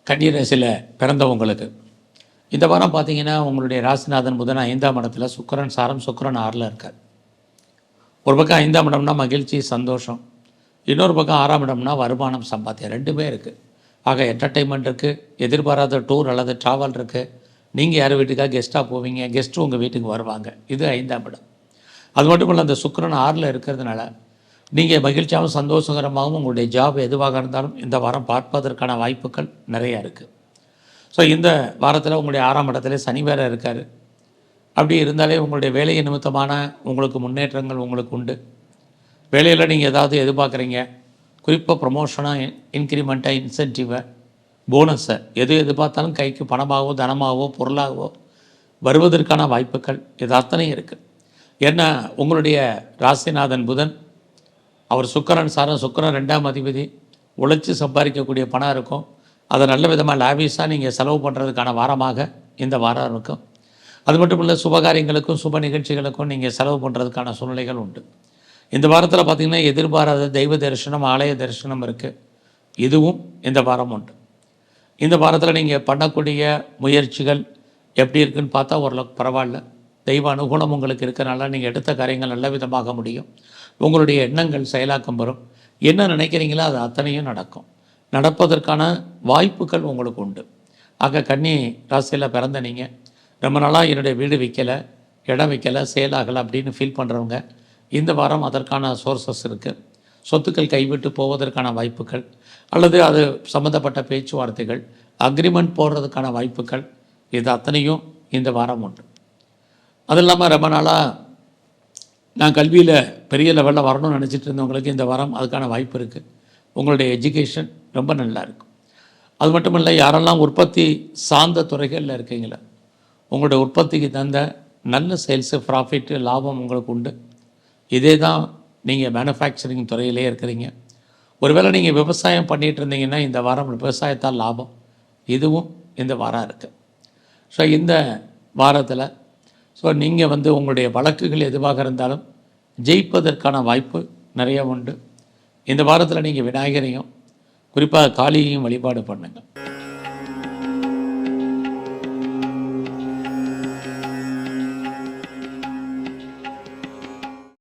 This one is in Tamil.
கன்னி ராசியில் பிறந்தவங்களுக்கு இந்த வாரம் பார்த்தீங்கன்னா உங்களுடைய ராசிநாதன் புதன் 5ஆம் இடத்துல, சுக்கிரன் சாரம், சுக்கிரன் 6ல் இருக்கார். ஒரு பக்கம் 5ஆம் இடம்னா மகிழ்ச்சி சந்தோஷம், இன்னொரு பக்கம் 6ஆம் இடம்னா வருமானம் சம்பாத்தியம், ரெண்டுமே இருக்குது. ஆக என்டர்டெயின்மெண்ட் இருக்குது, எதிர்பாராத டூர் அல்லது ட்ராவல் இருக்குது, நீங்கள் யார் வீட்டுக்காக கெஸ்ட்டாக போவீங்க, கெஸ்ட்டு உங்கள் வீட்டுக்கு வருவாங்க. இது 5ஆம் இடம். அது மட்டும் இல்லை, அந்த சுக்கிரன் 6ல் இருக்கிறதுனால நீங்கள் மகிழ்ச்சியாகவும் சந்தோஷகரமாகவும் உங்களுடைய ஜாப் எதுவாக இருந்தாலும் இந்த வாரம் பார்ப்பதற்கான வாய்ப்புகள் நிறையா இருக்குது. ஸோ இந்த வாரத்தில் உங்களுடைய 6ஆம் இடத்துல சனி வேறு இருக்கார். அப்படி இருந்தாலே உங்களுடைய வேலை நிமித்தமான உங்களுக்கு முன்னேற்றங்கள் உங்களுக்கு உண்டு. வேலையில் நீங்கள் ஏதாவது எதிர்பார்க்குறீங்க, குறிப்பாக ப்ரொமோஷனாக, இன்க்ரிமெண்ட்டாக, இன்சென்டிவை, போனஸை எது எதிர்பார்த்தாலும் கைக்கு பணமாகவோ தனமாகவோ பொருளாகவோ வருவதற்கான வாய்ப்புகள் இது அத்தனையும் இருக்குது. ஏன்னா உங்களுடைய ராசிநாதன் புதன், அவர் சுக்கிரன் சாரம், சுக்கிரன் 2ஆம் அதிபதி, உழைச்சி சம்பாதிக்கக்கூடிய பணம் இருக்கும். அதை நல்ல விதமாக லாவிஸாக நீங்கள் செலவு பண்ணுறதுக்கான வாரமாக இந்த வாரம் இருக்கும். அது மட்டும் இல்லை, சுபகாரியங்களுக்கும் சுப நிகழ்ச்சிகளுக்கும் நீங்கள் செலவு பண்ணுறதுக்கான சூழ்நிலைகள் உண்டு. இந்த வாரத்தில் பார்த்திங்கன்னா எதிர்பாராத தெய்வ தரிசனம், ஆலய தரிசனம் இருக்குது. இதுவும் இந்த வாரம் உண்டு. இந்த வாரத்தில் நீங்கள் பண்ணக்கூடிய முயற்சிகள் எப்படி இருக்குதுன்னு பார்த்தா ஓரளவுக்கு பரவாயில்ல. தெய்வ அனுகூலம் உங்களுக்கு இருக்கிறனால நீங்கள் எடுத்த காரியங்கள் நல்ல விதமாக முடியும். உங்களுடைய எண்ணங்கள் செயலாக்கம் வரும். என்ன நினைக்கிறீங்களோ அது அத்தனையும் நடக்கும். நடப்பதற்கான வாய்ப்புகள் உங்களுக்கு உண்டு. ஆக கன்னி ராசியில் பிறந்த நீங்கள் ரொம்ப நாளாக என்னுடைய வீடு விற்கலை, இடம் விற்கலை, சேலாகலை அப்படின்னு ஃபீல் பண்ணுறவங்க இந்த வாரம் அதற்கான சோர்ஸஸ் இருக்குது. சொத்துக்கள் கைவிட்டு போவதற்கான வாய்ப்புகள் அல்லது அது சம்மந்தப்பட்ட பேச்சுவார்த்தைகள், அக்ரிமெண்ட் போடுறதுக்கான வாய்ப்புகள் இது அத்தனையும் இந்த வாரம் உண்டு. அது இல்லாமல் ரொம்ப நாளாக நான் கல்வியில் பெரிய லெவலில் வரணும்னு நினச்சிட்டு இருந்தவங்களுக்கு இந்த வாரம் அதுக்கான வாய்ப்பு இருக்குது. உங்களுடைய எஜுகேஷன் ரொம்ப நல்லா இருக்கும். அது மட்டும் இல்லை, யாரெல்லாம் உற்பத்தி சார்ந்த துறைகளில் இருக்கீங்களோ உங்களுடைய உற்பத்திக்கு தந்த நல்ல சேல்ஸு, ப்ராஃபிட்டு, லாபம் உங்களுக்கு உண்டு. இதே தான் நீங்கள் மேனுஃபேக்சரிங் துறையிலே இருக்கிறீங்க. ஒருவேளை நீங்கள் விவசாயம் பண்ணிகிட்டு இருந்தீங்கன்னா இந்த வாரம் விவசாயத்தால் லாபம், இதுவும் இந்த வாரம் இருக்குது. ஸோ இந்த வாரத்தில் நீங்கள் உங்களுடைய வழக்குகள் எதுவாக இருந்தாலும் ஜெயிப்பதற்கான வாய்ப்பு நிறைய உண்டு. இந்த வாரத்தில் நீங்கள் விநாயகரையும் குறிப்பாக காளியையும் வழிபாடு பண்ணுங்கள்.